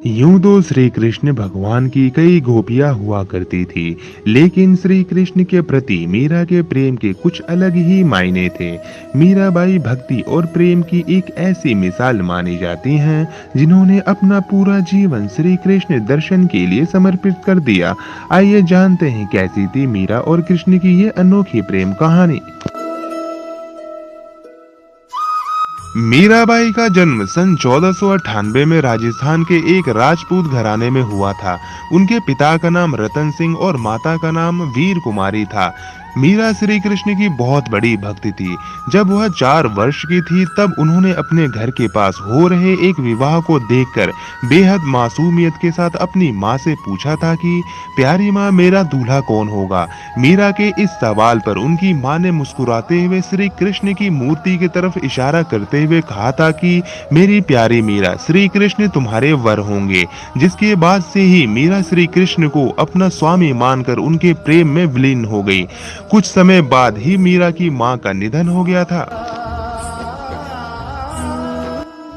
यूं तो श्री कृष्ण भगवान की कई गोपियां हुआ करती थी, लेकिन श्री कृष्ण के प्रति मीरा के प्रेम के कुछ अलग ही मायने थे। मीराबाई भक्ति और प्रेम की एक ऐसी मिसाल मानी जाती हैं, जिन्होंने अपना पूरा जीवन श्री कृष्ण दर्शन के लिए समर्पित कर दिया। आइए जानते हैं कैसी थी मीरा और कृष्ण की ये अनोखी प्रेम कहानी। मीराबाई का जन्म सन 1498 में राजस्थान के एक राजपूत घराने में हुआ था। उनके पिता का नाम रतन सिंह और माता का नाम वीर कुमारी था। मीरा श्री कृष्ण की बहुत बड़ी भक्त थी। जब वह 4 वर्ष की थी तब उन्होंने अपने घर के पास हो रहे एक विवाह को देखकर बेहद मासूमियत के साथ अपनी माँ से पूछा था कि प्यारी माँ, मेरा दूल्हा कौन होगा। मीरा के इस सवाल पर उनकी माँ ने मुस्कुराते हुए श्री कृष्ण की मूर्ति की तरफ इशारा करते हुए कहा था कि मेरी प्यारी मीरा, श्री कृष्ण तुम्हारे वर होंगे। जिसके बाद से ही मीरा श्री कृष्ण को अपना स्वामी मानकर उनके प्रेम में विलीन हो गई। कुछ समय बाद ही मीरा की मां का निधन हो गया था।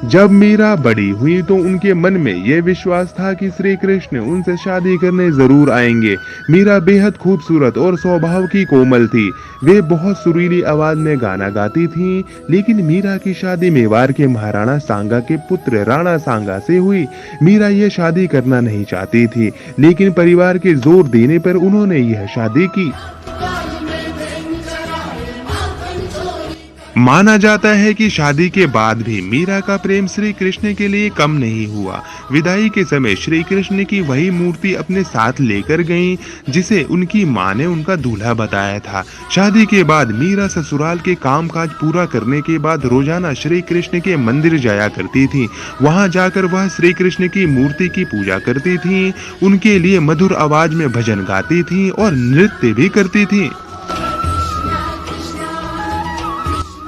जब मीरा बड़ी हुई तो उनके मन में यह विश्वास था कि श्री कृष्ण उनसे शादी करने जरूर आएंगे। मीरा बेहद खूबसूरत और स्वभाव की कोमल थी। वे बहुत सुरीली आवाज में गाना गाती थीं, लेकिन मीरा की शादी मेवाड़ के महाराणा सांगा के पुत्र राणा सांगा से हुई। मीरा यह शादी करना नहीं चाहती थी, लेकिन परिवार के जोर देने पर उन्होंने यह शादी की। माना जाता है कि शादी के बाद भी मीरा का प्रेम श्री कृष्ण के लिए कम नहीं हुआ। विदाई के समय श्री कृष्ण की वही मूर्ति अपने साथ लेकर गईं, जिसे उनकी मां ने उनका दूल्हा बताया था। शादी के बाद मीरा ससुराल के कामकाज पूरा करने के बाद रोजाना श्री कृष्ण के मंदिर जाया करती थी। वहां जाकर वह श्री कृष्ण की मूर्ति की पूजा करती थी, उनके लिए मधुर आवाज में भजन गाती थी और नृत्य भी करती थी।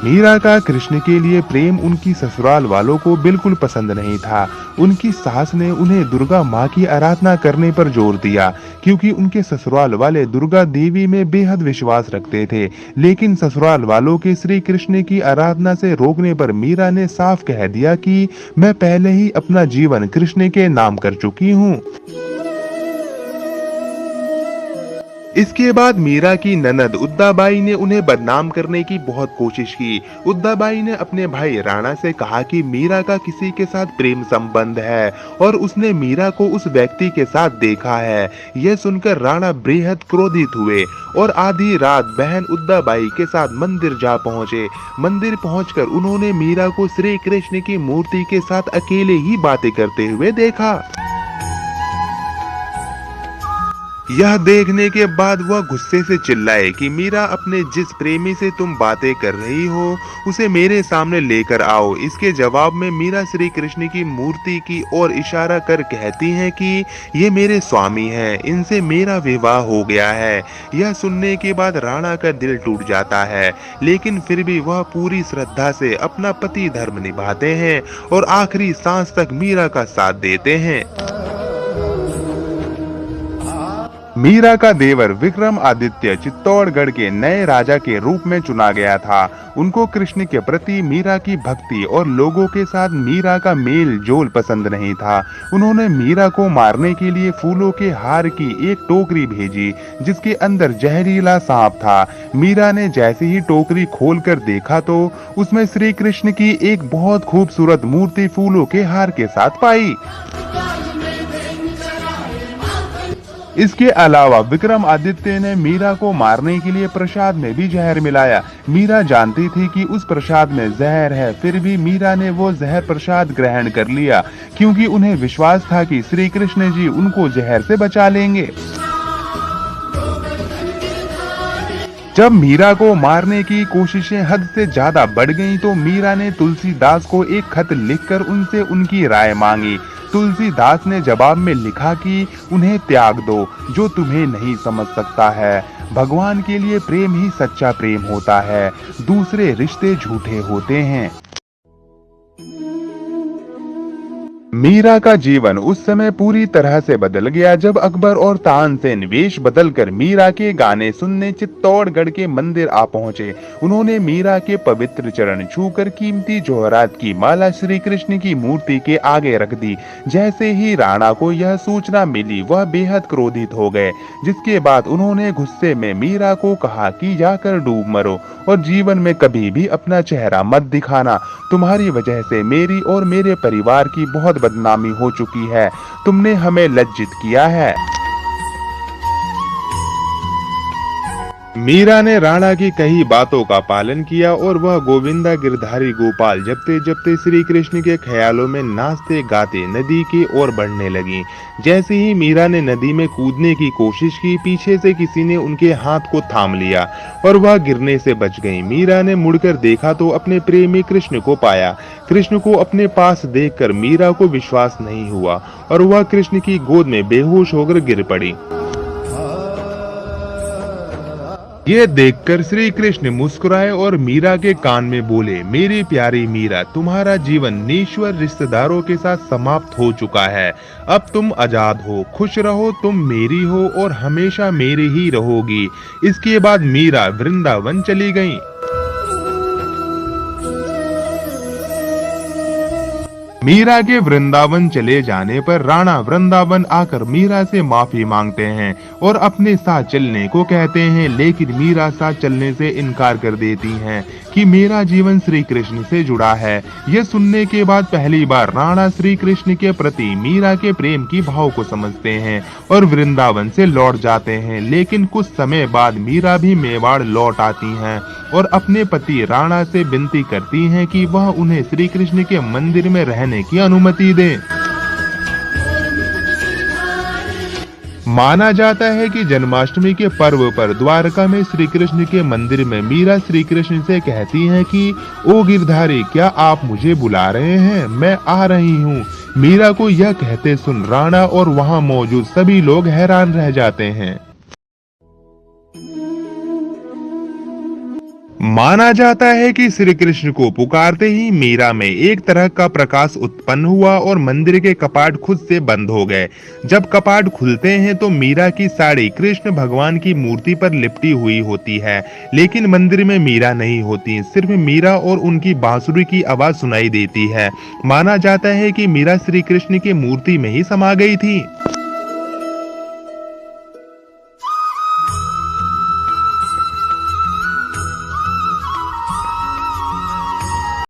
मीरा का कृष्ण के लिए प्रेम उनकी ससुराल वालों को बिल्कुल पसंद नहीं था। उनकी सास ने उन्हें दुर्गा माँ की आराधना करने पर जोर दिया, क्योंकि उनके ससुराल वाले दुर्गा देवी में बेहद विश्वास रखते थे। लेकिन ससुराल वालों के श्री कृष्ण की आराधना से रोकने पर मीरा ने साफ कह दिया कि मैं पहले ही अपना जीवन कृष्ण के नाम कर चुकी हूँ। इसके बाद मीरा की ननद उद्दाबाई ने उन्हें बदनाम करने की बहुत कोशिश की। उद्दाबाई ने अपने भाई राणा से कहा कि मीरा का किसी के साथ प्रेम संबंध है और उसने मीरा को उस व्यक्ति के साथ देखा है। यह सुनकर राणा बेहद क्रोधित हुए और आधी रात बहन उद्दाबाई के साथ मंदिर जा पहुंचे। मंदिर पहुंचकर उन्होंने मीरा को श्री कृष्ण की मूर्ति के साथ अकेले ही बातें करते हुए देखा। यह देखने के बाद वह गुस्से से चिल्लाए कि मीरा, अपने जिस प्रेमी से तुम बातें कर रही हो उसे मेरे सामने लेकर आओ। इसके जवाब में मीरा श्री कृष्ण की मूर्ति की ओर इशारा कर कहती हैं कि ये मेरे स्वामी हैं, इनसे मेरा विवाह हो गया है। यह सुनने के बाद राणा का दिल टूट जाता है, लेकिन फिर भी वह पूरी श्रद्धा से अपना पति धर्म निभाते हैं और आखिरी सांस तक मीरा का साथ देते हैं। मीरा का देवर विक्रम आदित्य चित्तौड़गढ़ के नए राजा के रूप में चुना गया था। उनको कृष्ण के प्रति मीरा की भक्ति और लोगों के साथ मीरा का मेल जोल पसंद नहीं था। उन्होंने मीरा को मारने के लिए फूलों के हार की एक टोकरी भेजी, जिसके अंदर जहरीला सांप था। मीरा ने जैसे ही टोकरी खोलकर देखा तो उसमें श्री कृष्ण की एक बहुत खूबसूरत मूर्ति फूलों के हार के साथ पाई। इसके अलावा विक्रम आदित्य ने मीरा को मारने के लिए प्रसाद में भी जहर मिलाया। मीरा जानती थी कि उस प्रसाद में जहर है, फिर भी मीरा ने वो जहर प्रसाद ग्रहण कर लिया, क्योंकि उन्हें विश्वास था कि श्री कृष्ण जी उनको जहर से बचा लेंगे। जब मीरा को मारने की कोशिशें हद से ज्यादा बढ़ गईं, तो मीरा ने तुलसीदास को एक खत लिखकर उनसे उनकी राय मांगी। तुलसीदास ने जवाब में लिखा कि उन्हें त्याग दो, जो तुम्हें नहीं समझ सकता है। भगवान के लिए प्रेम ही सच्चा प्रेम होता है, दूसरे रिश्ते झूठे होते हैं। मीरा का जीवन उस समय पूरी तरह से बदल गया जब अकबर और तानसेन वेश बदलकर मीरा के गाने सुनने चित्तौड़गढ़ के मंदिर आ पहुंचे। उन्होंने मीरा के पवित्र चरण छूकर कीमती जौहरात की माला श्री कृष्ण की मूर्ति के आगे रख दी। जैसे ही राणा को यह सूचना मिली वह बेहद क्रोधित हो गए, जिसके बाद उन्होंने गुस्से में मीरा को कहा कि जाकर डूब मरो और जीवन में कभी भी अपना चेहरा मत दिखाना। तुम्हारी वजह से मेरी और मेरे परिवार की बहुत बदनामी हो चुकी है। तुमने हमें लज्जित किया है। मीरा ने राणा की कही बातों का पालन किया और वह गोविंदा गिरधारी गोपाल जपते जपते श्री कृष्ण के ख्यालों में नाचते गाते नदी की ओर बढ़ने लगी। जैसे ही मीरा ने नदी में कूदने की कोशिश की, पीछे से किसी ने उनके हाथ को थाम लिया और वह गिरने से बच गई। मीरा ने मुड़कर देखा तो अपने प्रेमी कृष्ण को पाया। कृष्ण को अपने पास देखकर मीरा को विश्वास नहीं हुआ और वह कृष्ण की गोद में बेहोश होकर गिर पड़ी। ये देखकर श्री कृष्ण मुस्कुराए और मीरा के कान में बोले, मेरी प्यारी मीरा, तुम्हारा जीवन नीश्वर रिश्तेदारों के साथ समाप्त हो चुका है। अब तुम आजाद हो, खुश रहो, तुम मेरी हो और हमेशा मेरी ही रहोगी। इसके बाद मीरा वृंदावन चली गईं। मीरा के वृंदावन चले जाने पर राणा वृंदावन आकर मीरा से माफी मांगते हैं और अपने साथ चलने को कहते हैं, लेकिन मीरा साथ चलने से इनकार कर देती हैं कि मेरा जीवन श्री कृष्ण से जुड़ा है। यह सुनने के बाद पहली बार राणा श्री कृष्ण के प्रति मीरा के प्रेम की भाव को समझते हैं और वृंदावन से लौट जाते हैं। लेकिन कुछ समय बाद मीरा भी मेवाड़ लौट आती हैं और अपने पति राणा से विनती करती हैं कि वह उन्हें श्री कृष्ण के मंदिर में रहने की अनुमति दें। माना जाता है कि जन्माष्टमी के पर्व पर द्वारका में श्री कृष्ण के मंदिर में मीरा श्री कृष्ण से कहती हैं कि ओ गिरधारी, क्या आप मुझे बुला रहे हैं? मैं आ रही हूँ। मीरा को यह कहते सुन राणा और वहाँ मौजूद सभी लोग हैरान रह जाते हैं। माना जाता है कि श्री कृष्ण को पुकारते ही मीरा में एक तरह का प्रकाश उत्पन्न हुआ और मंदिर के कपाट खुद से बंद हो गए। जब कपाट खुलते हैं तो मीरा की साड़ी कृष्ण भगवान की मूर्ति पर लिपटी हुई होती है, लेकिन मंदिर में मीरा नहीं होती। सिर्फ मीरा और उनकी बांसुरी की आवाज सुनाई देती है। माना जाता है कि मीरा श्री कृष्ण की मूर्ति में ही समा गई थी।